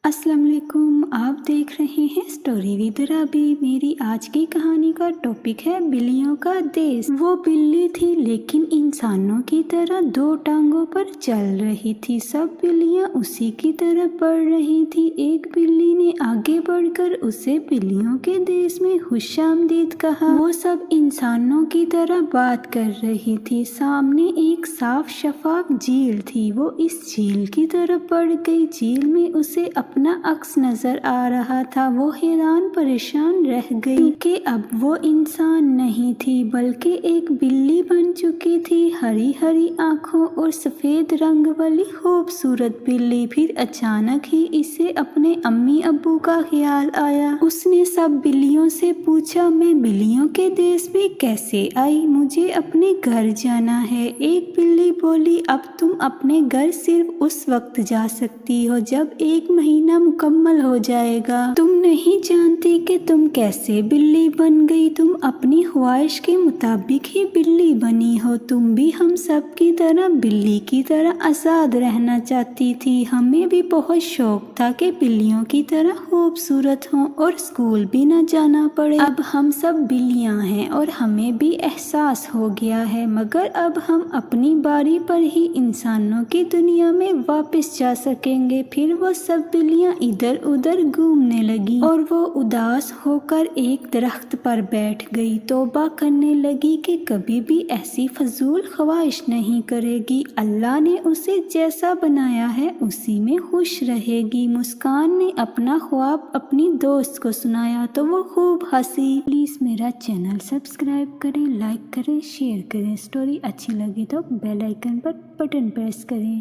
السلام علیکم، آپ دیکھ رہے ہیں اسٹوری ود رابی۔ میری آج کی کہانی کا ٹاپک ہے بلیوں کا دیس۔ وہ بلی تھی لیکن انسانوں کی طرح دو ٹانگوں پر چل رہی تھی۔ سب بلیاں اسی کی طرف بڑھ رہی تھی۔ ایک بلی نے آگے بڑھ کر اسے بلیوں کے دیس میں خوش آمدید کہا۔ وہ سب انسانوں کی طرح بات کر رہی تھی۔ سامنے ایک صاف شفاف جھیل تھی۔ وہ اس جھیل کی طرف بڑھ گئی۔ جھیل میں اسے اپنا عکس نظر آ رہا تھا۔ وہ حیران پریشان رہ گئی کہ اب وہ انسان نہیں تھی بلکہ ایک بلی بن چکی تھی۔ ہری ہری آنکھوں اور سفید رنگ والی خوبصورت بلی۔ پھر اچانک ہی اسے اپنے امی ابو کا خیال آیا۔ اس نے سب بلیوں سے پوچھا، میں بلیوں کے دیس میں کیسے آئی؟ مجھے اپنے گھر جانا ہے۔ ایک بلی بولی، اب تم اپنے گھر صرف اس وقت جا سکتی ہو جب 1 مہینہ مکمل ہو جائے گا۔ تم نہیں جانتی کہ تم کیسے بلی بن گئی۔ تم اپنی خواہش کے مطابق ہی بلی بنی ہو۔ تم بھی ہم سب کی طرح بلی کی طرح آزاد رہنا چاہتی تھی۔ ہمیں بھی بہت شوق تھا کہ بلیوں کی طرح خوبصورت ہوں اور اسکول بھی نہ جانا پڑے۔ اب ہم سب بلیاں ہیں اور ہمیں بھی احساس ہو گیا ہے، مگر اب ہم اپنی باری پر ہی انسانوں کی دنیا میں واپس جا سکیں گے۔ پھر وہ سب بلیاں ادھر ادھر گھومنے لگی اور وہ اداس ہو کر ایک درخت پر بیٹھ گئی۔ توبہ کرنے لگی کہ کبھی بھی ایسی فضول خواہش نہیں کرے گی۔ اللہ نے اسے جیسا بنایا ہے اسی میں خوش رہے گی۔ مسکان نے اپنا خواب اپنی دوست کو سنایا تو وہ خوب ہنسی۔ پلیز میرا چینل سبسکرائب کریں، لائک کریں، شیئر کریں۔ اسٹوری اچھی لگی تو بیل آئیکن پر بٹن پریس کریں۔